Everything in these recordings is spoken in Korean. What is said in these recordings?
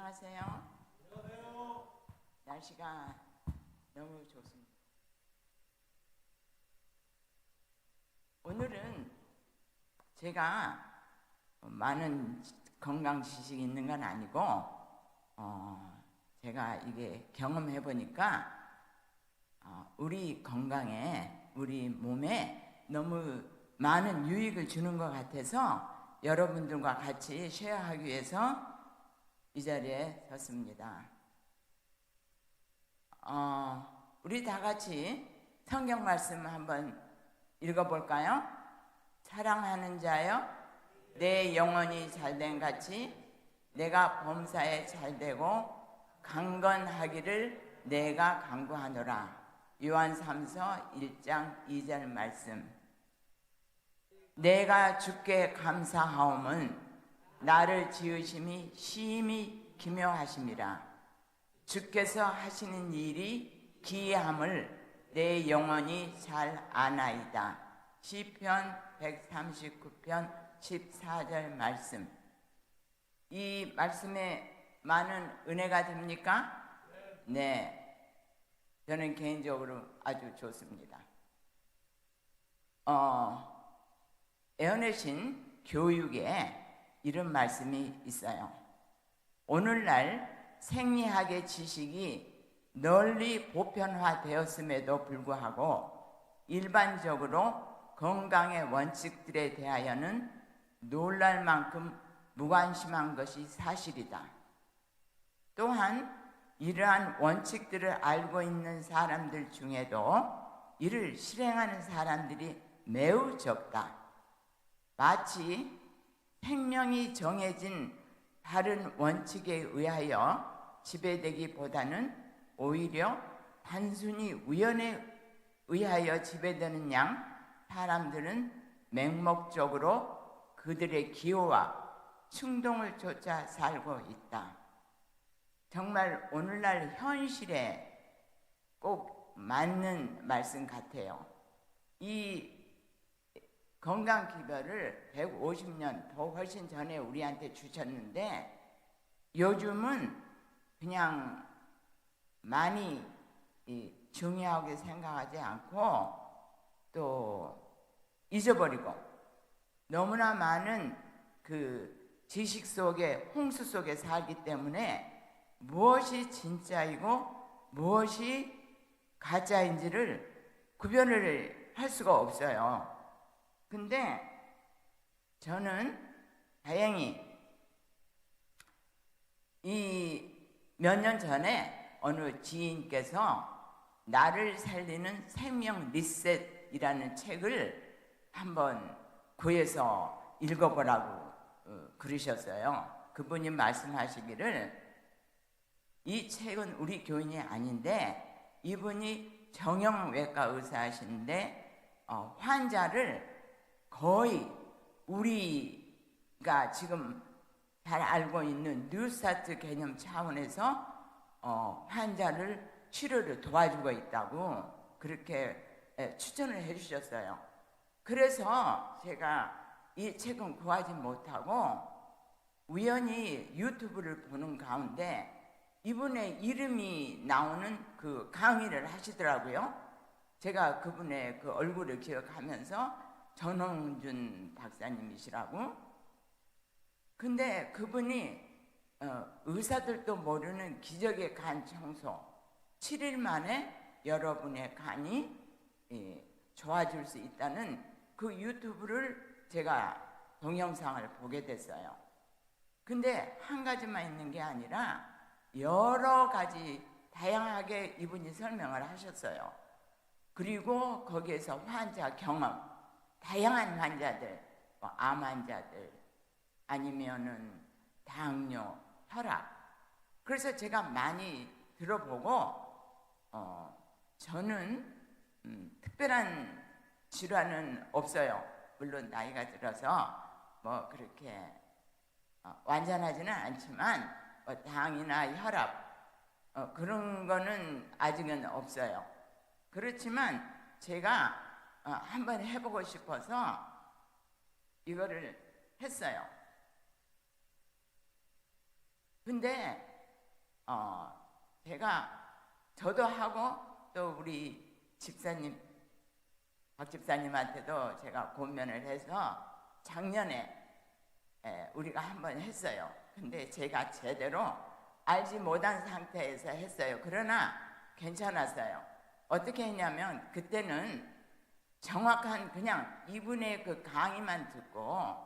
안녕하세요. 안녕하세요. 날씨가 너무 좋습니다. 오늘은 제가 많은 건강 지식이 있는 건 아니고 제가 이게 경험해 보니까 우리 건강에, 우리 몸에 너무 많은 유익을 주는 것 같아서 여러분들과 같이 쉐어하기 위해서 이 자리에 섰습니다. 우리 다 같이 성경 말씀 한번 읽어볼까요? 사랑하는 자여, 내 영혼이 잘된 같이 내가 범사에 잘되고 강건하기를 내가 간구하노라. 요한 3서 1장 2절 말씀. 내가 주께 감사하옴은 나를 지으심이 심히 기묘하심이라. 주께서 하시는 일이 기이함을 내 영혼이 잘 아나이다. 시편 139편 14절 말씀. 이 말씀에 많은 은혜가 됩니까? 네. 저는 개인적으로 아주 좋습니다. 애어내신 교육에 이런 말씀이 있어요. 오늘날 생리학의 지식이 널리 보편화되었음에도 불구하고 일반적으로 건강의 원칙들에 대하여는 놀랄 만큼 무관심한 것이 사실이다. 또한 이러한 원칙들을 알고 있는 사람들 중에도 이를 실행하는 사람들이 매우 적다. 마치 생명이 정해진 다른 원칙에 의하여 지배되기보다는 오히려 단순히 우연에 의하여 지배되는 양 사람들은 맹목적으로 그들의 기호와 충동을 쫓아 살고 있다. 정말 오늘날 현실에 꼭 맞는 말씀 같아요. 이 건강기별을 150년 더 훨씬 전에 우리한테 주셨는데 요즘은 그냥 많이 중요하게 생각하지 않고 또 잊어버리고 너무나 많은 그 지식 속에 홍수 속에 살기 때문에 무엇이 진짜이고 무엇이 가짜인지를 구별을 할 수가 없어요. 근데 저는 다행히 이 몇 년 전에 어느 지인께서 나를 살리는 생명 리셋이라는 책을 한번 구해서 읽어보라고 그러셨어요. 그분이 말씀하시기를 이 책은 우리 교인이 아닌데 이분이 정형외과 의사이신데 환자를 거의 우리가 지금 잘 알고 있는 뉴스타트 개념 차원에서 환자를 치료를 도와주고 있다고 그렇게 추천을 해주셨어요. 그래서 제가 이 책은 구하지 못하고 우연히 유튜브를 보는 가운데 이분의 이름이 나오는 그 강의를 하시더라고요. 제가 그분의 그 얼굴을 기억하면서 전홍준 박사님이시라고. 근데 그분이 의사들도 모르는 기적의 간 청소 7일 만에 여러분의 간이 좋아질 수 있다는 그 유튜브를 제가 동영상을 보게 됐어요. 근데 한 가지만 있는 게 아니라 여러 가지 다양하게 이분이 설명을 하셨어요. 그리고 거기에서 환자 경험, 다양한 환자들, 암 환자들, 아니면은 당뇨, 혈압. 그래서 제가 많이 들어보고 저는 특별한 질환은 없어요. 물론 나이가 들어서 뭐 그렇게 완전하지는 않지만 당이나 혈압 그런 거는 아직은 없어요. 그렇지만 제가 한번 해보고 싶어서 이거를 했어요. 근데 제가 저도 하고 또 우리 집사님 박 집사님한테도 제가 권면을 해서 작년에 우리가 한번 했어요. 근데 제가 제대로 알지 못한 상태에서 했어요. 그러나 괜찮았어요. 어떻게 했냐면 그때는 정확한 그냥 이분의 그 강의만 듣고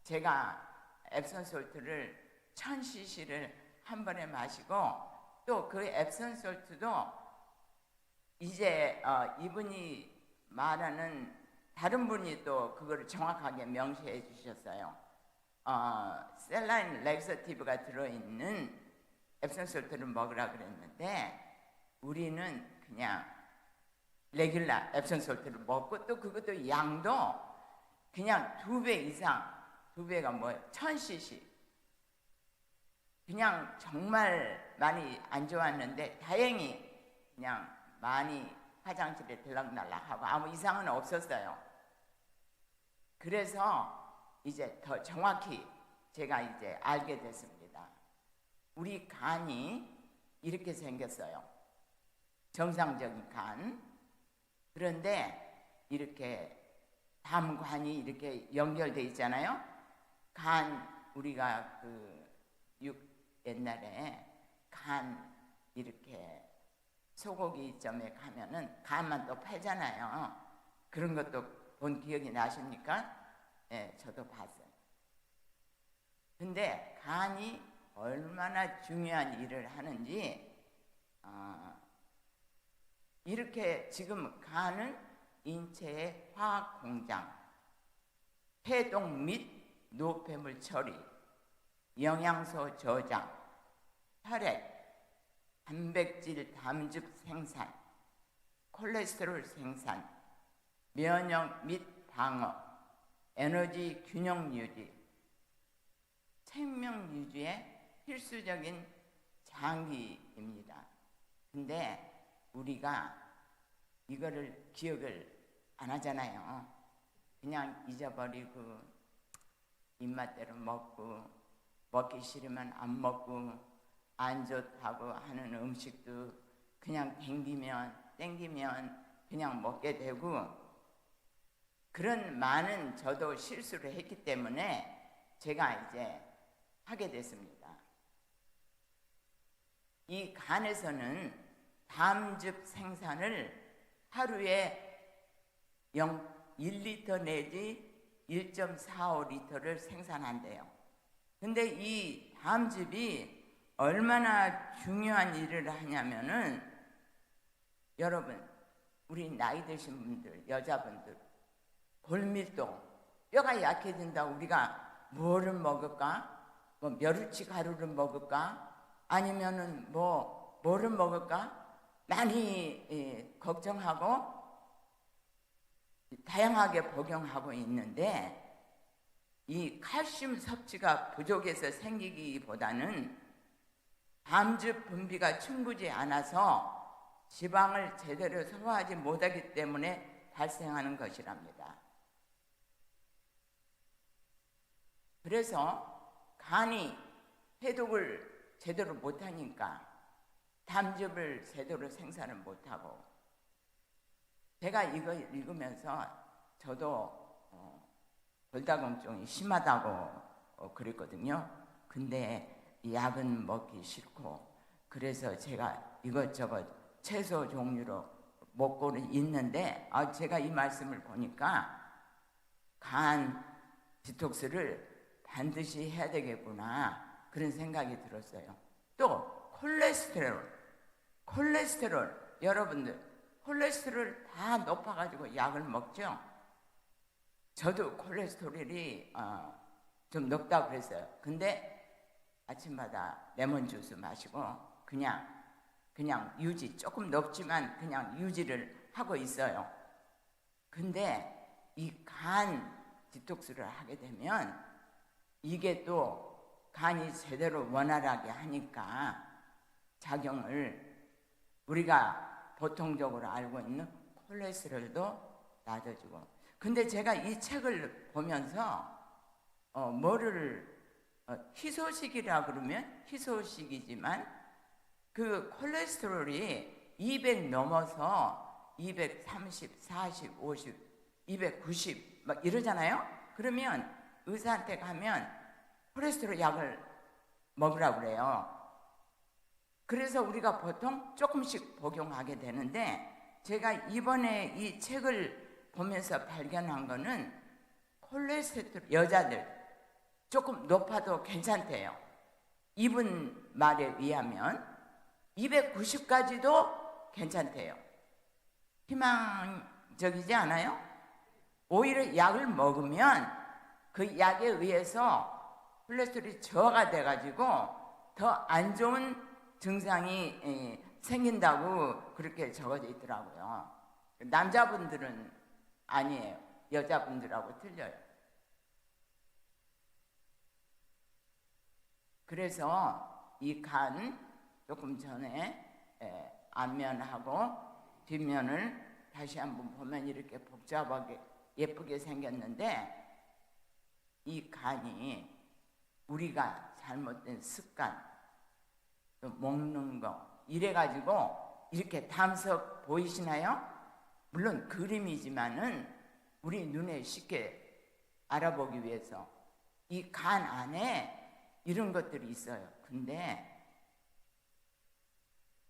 제가 앱som 솔트를 1000cc를 한 번에 마시고 또 그 앱som 솔트도 이제 이분이 말하는 다른 분이 또 그거를 정확하게 명시해 주셨어요. 셀라인 렉서티브가 들어있는 앱som 솔트를 먹으라 그랬는데 우리는 그냥 레귤라 앱som 솔트를 먹고 또 그것도 양도 그냥 2배 이상, 2배가 뭐예요? 1000cc. 그냥 정말 많이 안 좋았는데 다행히 그냥 많이 화장실에 들락날락하고 아무 이상은 없었어요. 그래서 이제 더 정확히 제가 이제 알게 됐습니다. 우리 간이 이렇게 생겼어요. 정상적인 간. 그런데 이렇게 담관이 이렇게 연결돼 있잖아요. 간 우리가 옛날에 간 이렇게 소고기점에 가면은 간만 또 팔잖아요. 그런 것도 본 기억이 나십니까? 네, 저도 봤어요. 근데 간이 얼마나 중요한 일을 하는지 이렇게 지금 간은 인체의 화학 공장, 해동 및 노폐물 처리, 영양소 저장, 혈액, 단백질 담즙 생산, 콜레스테롤 생산, 면역 및 방어, 에너지 균형 유지, 생명 유지의 필수적인 장기입니다. 근데 우리가 이거를 기억을 안 하잖아요. 그냥 잊어버리고 입맛대로 먹고 먹기 싫으면 안 먹고 안 좋다고 하는 음식도 그냥 땡기면 그냥 먹게 되고 그런 많은 저도 실수를 했기 때문에 제가 이제 하게 됐습니다. 이 간에서는 담즙 생산을 하루에 1리터 내지 1.45리터를 생산한대요. 근데 이 담즙이 얼마나 중요한 일을 하냐면은 여러분 우리 나이 드신 분들 여자분들 골밀도 뼈가 약해진다고 우리가 뭐를 먹을까? 뭐 멸치 가루를 먹을까? 아니면은 뭐를 먹을까? 많이 걱정하고 다양하게 복용하고 있는데 이 칼슘 섭취가 부족해서 생기기보다는 담즙 분비가 충분히 않아서 지방을 제대로 소화하지 못하기 때문에 발생하는 것이랍니다. 그래서 간이 해독을 제대로 못하니까 담즙을 제대로 생산을 못하고 제가 이거 읽으면서 저도 골다공증이 심하다고 그랬거든요. 근데 약은 먹기 싫고 그래서 제가 이것저것 채소 종류로 먹고는 있는데 제가 이 말씀을 보니까 간 디톡스를 반드시 해야 되겠구나 그런 생각이 들었어요. 또 콜레스테롤 여러분들 콜레스테롤 다 높아가지고 약을 먹죠. 저도 콜레스테롤이 좀 높다고 그랬어요. 근데 아침마다 레몬 주스 마시고 그냥 유지 조금 높지만 그냥 유지를 하고 있어요. 근데 이 간 디톡스를 하게 되면 이게 또 간이 제대로 원활하게 하니까 작용을 우리가 보통적으로 알고 있는 콜레스테롤도 낮아지고 근데 제가 이 책을 보면서 희소식이라 그러면 희소식이지만 그 콜레스테롤이 200 넘어서 230, 40, 50, 290 막 이러잖아요. 그러면 의사한테 가면 콜레스테롤 약을 먹으라고 그래요. 그래서 우리가 보통 조금씩 복용하게 되는데, 제가 이번에 이 책을 보면서 발견한 거는 콜레스테롤 여자들 조금 높아도 괜찮대요. 이분 말에 의하면 290까지도 괜찮대요. 희망적이지 않아요? 오히려 약을 먹으면 그 약에 의해서 콜레스테롤이 저하가 돼가지고 더 안 좋은 증상이 생긴다고 그렇게 적어져 있더라고요. 남자분들은 아니에요. 여자분들하고 틀려요. 그래서 이 간 조금 전에 앞면하고 뒷면을 다시 한번 보면 이렇게 복잡하게 예쁘게 생겼는데, 이 간이 우리가 잘못된 습관, 또 먹는 거 이래가지고 이렇게 담석 보이시나요? 물론 그림이지만은 우리 눈에 쉽게 알아보기 위해서 이 간 안에 이런 것들이 있어요. 근데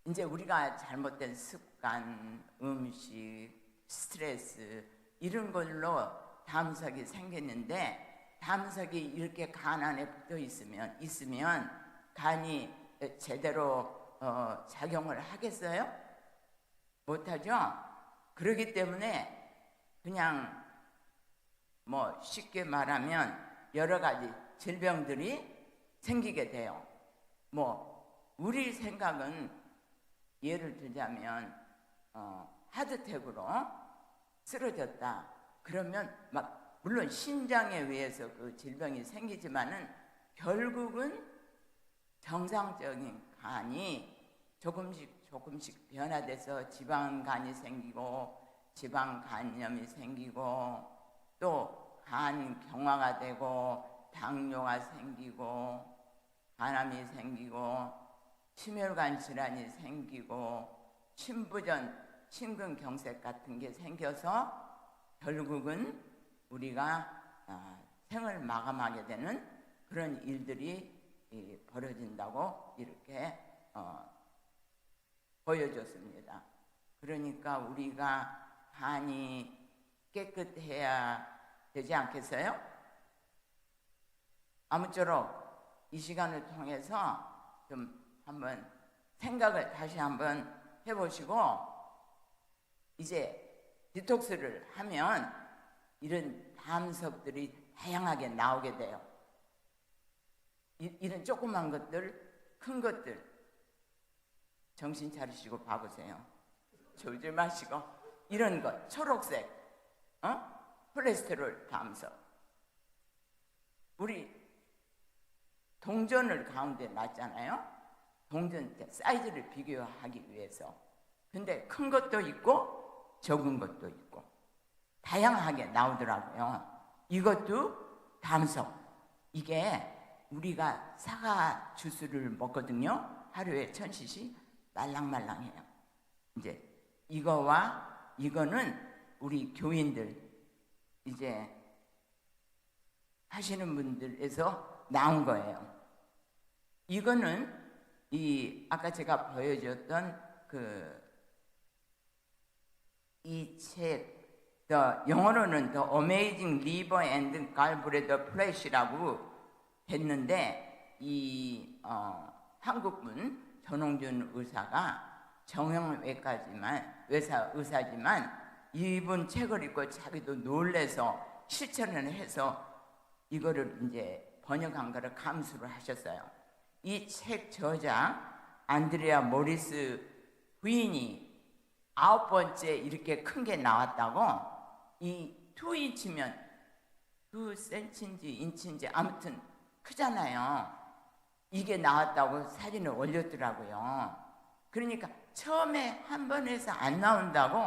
이제 우리가 잘못된 습관, 음식, 스트레스 이런 걸로 담석이 생겼는데, 담석이 이렇게 간 안에 붙어 있으면 간이 제대로 작용을 하겠어요? 못하죠? 그렇기 때문에 그냥 뭐 쉽게 말하면 여러 가지 질병들이 생기게 돼요. 뭐 우리 생각은 예를 들자면 하드텍으로 쓰러졌다 그러면 막 물론 신장에 의해서 그 질병이 생기지만은 결국은 정상적인 간이 조금씩 변화돼서 지방간이 생기고 지방간염이 생기고 또 간 경화가 되고 당뇨가 생기고 간암이 생기고 심혈관 질환이 생기고 심부전, 심근경색 같은 게 생겨서 결국은 우리가 생을 마감하게 되는 그런 일들이 벌어진다고 이렇게 보여줬습니다. 그러니까 우리가 간이 깨끗해야 되지 않겠어요? 아무쪼록 이 시간을 통해서 좀 한번 생각을 다시 한번 해보시고, 이제 디톡스를 하면 이런 담석들이 다양하게 나오게 돼요. 이런 조그만 것들, 큰 것들 정신 차리시고 봐보세요. 졸지 마시고 이런 것, 초록색 콜레스테롤 담석, 우리 동전을 가운데 놨잖아요. 동전 사이즈를 비교하기 위해서. 근데 큰 것도 있고 적은 것도 있고 다양하게 나오더라고요. 이것도 담석. 이게 우리가 사과 주스를 먹거든요. 하루에 1000cc 말랑말랑해요. 이제 이거와 이거는 우리 교인들 이제 하시는 분들에서 나온 거예요. 이거는 이 아까 제가 보여줬던 이 책, 영어로는 The Amazing Liver and Gallbladder Flash라고 했는데, 이 한국분 전홍준 의사가 정형외과지만 의사지만 이분 책을 읽고 자기도 놀래서 실천을 해서 이거를 이제 번역한 거를 감수를 하셨어요. 이 책 저자 안드레아 모리스 부인이 9번째 이렇게 큰 게 나왔다고, 이 2인치면 2cm인지 인치인지 아무튼 크잖아요. 이게 나왔다고 사진을 올렸더라고요. 그러니까 처음에 한 번 해서 안 나온다고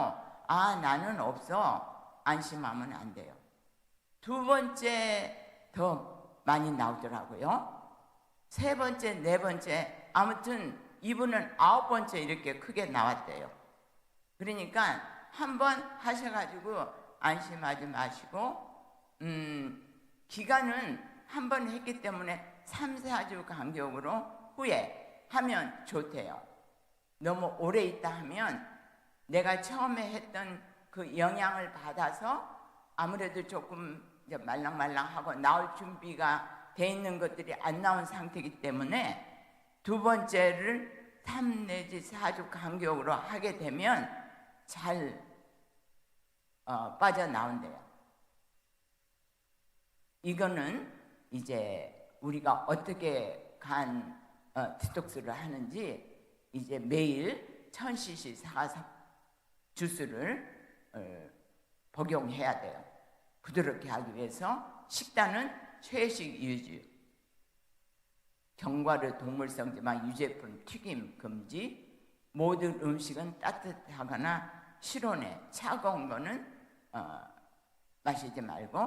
나는 없어 안심하면 안 돼요. 두 번째 더 많이 나오더라고요. 세 번째, 네 번째 아무튼 이분은 9번째 이렇게 크게 나왔대요. 그러니까 한번 하셔가지고 안심하지 마시고, 기간은 한 번 했기 때문에 3, 4주 간격으로 후에 하면 좋대요. 너무 오래 있다 하면 내가 처음에 했던 그 영향을 받아서 아무래도 조금 이제 말랑말랑하고 나올 준비가 돼 있는 것들이 안 나온 상태이기 때문에 두 번째를 3 내지 4주 간격으로 하게 되면 잘 빠져나온대요. 이거는 이제 우리가 어떻게 간 디톡스를 하는지 이제 매일 1000cc 사과즙 주스를 복용해야 돼요. 부드럽게 하기 위해서 식단은 채식 유지, 견과류, 동물성지방, 유제품, 튀김 금지, 모든 음식은 따뜻하거나 실온에, 차가운 거는 마시지 말고,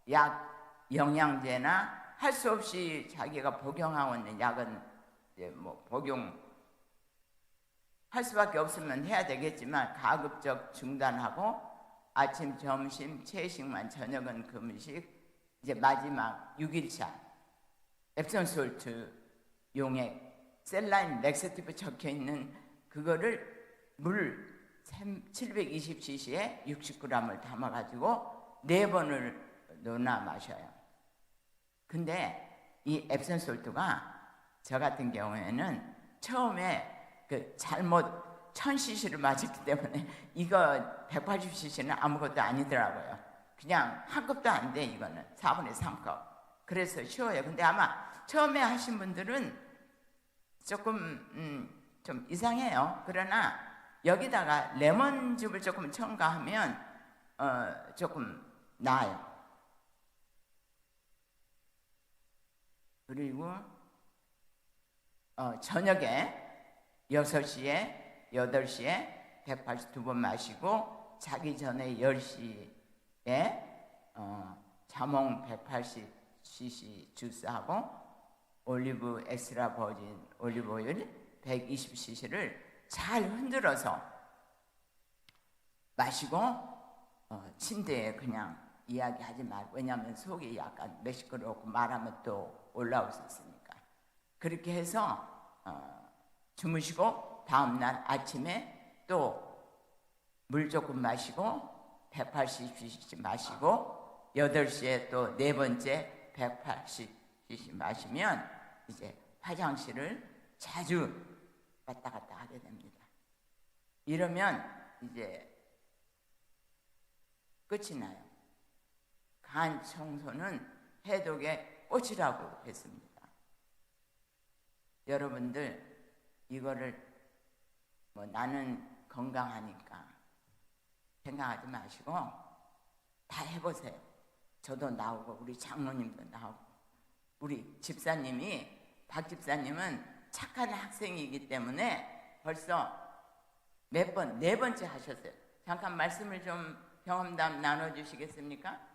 약, 영양제나 할 수 없이 자기가 복용하고 있는 약은 이제 뭐 복용 할 수밖에 없으면 해야 되겠지만 가급적 중단하고 아침, 점심, 채식만, 저녁은 금식, 이제 마지막 6일차 앱som 솔트 용액 셀라인 렉세티브 적혀있는 그거를 물 720cc에 60g을 담아가지고 4번을 넣어놔 마셔요. 근데 이 앱som 솔트가 저 같은 경우에는 처음에 그 잘못 1000cc를 마셨기 때문에 이거 180cc는 아무것도 아니더라고요. 그냥 한 컵도 안 돼. 이거는 4분의 3컵. 그래서 쉬워요. 근데 아마 처음에 하신 분들은 조금 좀 이상해요. 그러나 여기다가 레몬즙을 조금 첨가하면 조금 나아요. 그리고 저녁에 6시에 8시에 182번 마시고 자기 전에 10시에 자몽 180cc 주스하고 올리브 엑스트라 버진 올리브 오일 120cc를 잘 흔들어서 마시고 침대에 그냥 이야기하지 말고, 왜냐하면 속이 약간 매시끄럽고 말하면 또 올라올 수 있으니까 그렇게 해서 주무시고 다음날 아침에 또 물 조금 마시고 180cc 마시고 8시에 또 4번째 180cc 마시면 이제 화장실을 자주 왔다 갔다 하게 됩니다. 이러면 이제 끝이 나요. 간 청소는 해독의 꽃이라고 했습니다. 여러분들 이거를 뭐 나는 건강하니까 생각하지 마시고 다 해보세요. 저도 나오고 우리 장로님도 나오고 우리 집사님이 박 집사님은 착한 학생이기 때문에 벌써 몇 번, 4번째 하셨어요. 잠깐 말씀을 좀 경험담 나눠주시겠습니까?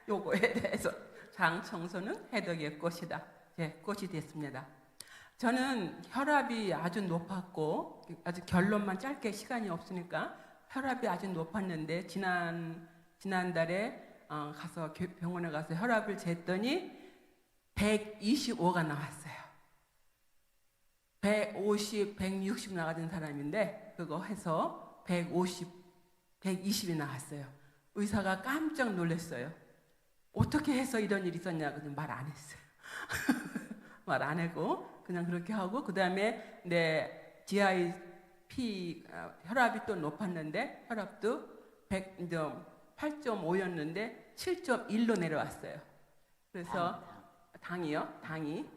요거에 대해서 장 청소는 해독의 꽃이다. 꽃이 됐습니다. 저는 혈압이 아주 높았고, 아주 결론만 짧게 시간이 없으니까 혈압이 아주 높았는데 지난달에 가서 병원에 가서 혈압을 쟀더니 125가 나왔어요. 150, 160 나가던 사람인데 그거 해서 120이 나왔어요. 의사가 깜짝 놀랐어요. 어떻게 해서 이런 일이 있었냐고 말 안 했어요. 말 안 하고 그냥 그렇게 하고, 그 다음에 내 GIP 혈압이 또 높았는데 혈압도 8.5였는데 7.1로 내려왔어요. 그래서 당이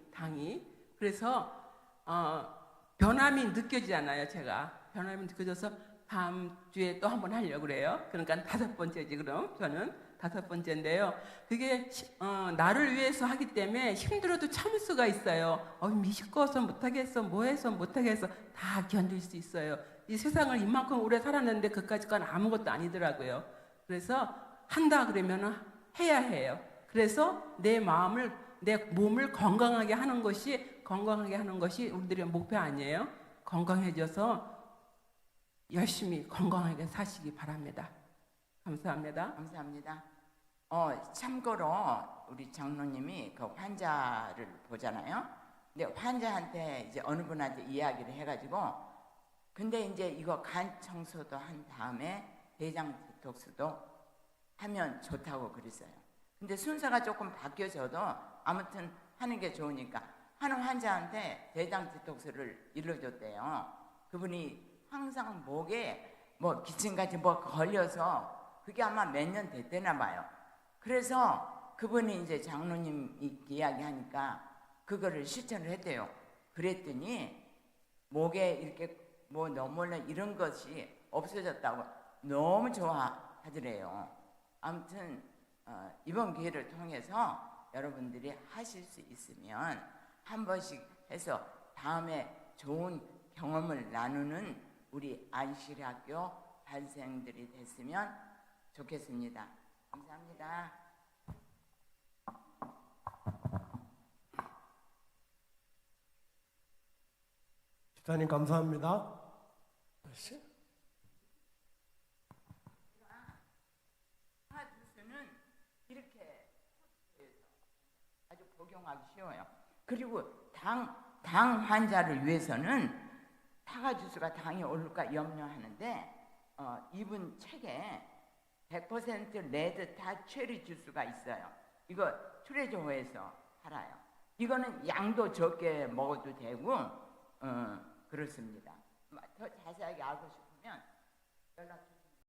그래서 변함이 느껴지잖아요. 제가 변함이 느껴져서 다음 주에 또 한번 하려고 그래요. 그러니까 5번째지. 그럼 저는 5번째인데요. 그게 나를 위해서 하기 때문에 힘들어도 참을 수가 있어요. 미식거워서 못하겠어, 뭐해서 못하겠어, 다 견딜 수 있어요. 이 세상을 이만큼 오래 살았는데 그까짓 건 아무것도 아니더라고요. 그래서 한다 그러면은 해야 해요. 그래서 내 마음을, 내 몸을 건강하게 하는 것이 우리들의 목표 아니에요? 건강해져서 열심히 건강하게 사시기 바랍니다. 감사합니다. 감사합니다. 참고로 우리 장로님이 그 환자를 보잖아요. 근데 환자한테 이제 어느 분한테 이야기를 해가지고, 근데 이제 이거 간 청소도 한 다음에 대장 디톡스도 하면 좋다고 그랬어요. 근데 순서가 조금 바뀌어져도 아무튼 하는 게 좋으니까 하는 환자한테 대장 디톡스를 일러줬대요. 그분이 항상 목에 뭐 기침같이 뭐 걸려서 그게 아마 몇 년 됐대나 봐요. 그래서 그분이 이제 장로님 이야기하니까 그거를 실천을 했대요. 그랬더니 목에 이렇게 뭐 너무나 이런 것이 없어졌다고 너무 좋아하더래요. 아무튼 이번 기회를 통해서 여러분들이 하실 수 있으면 한 번씩 해서 다음에 좋은 경험을 나누는 우리 안실학교 반생들이 됐으면 좋겠습니다. 감사합니다. 집사님 감사합니다. 하나 주스는 이렇게 아주 복용하기 쉬워요. 그리고 당 환자를 위해서는 타가 주스가 당이 오를까 염려하는데 이분 책에 100% 레드 타 체리 주스가 있어요. 이거 트레저호에서 팔아요. 이거는 양도 적게 먹어도 되고 그렇습니다. 더 자세하게 알고 싶으면 연락 주세요.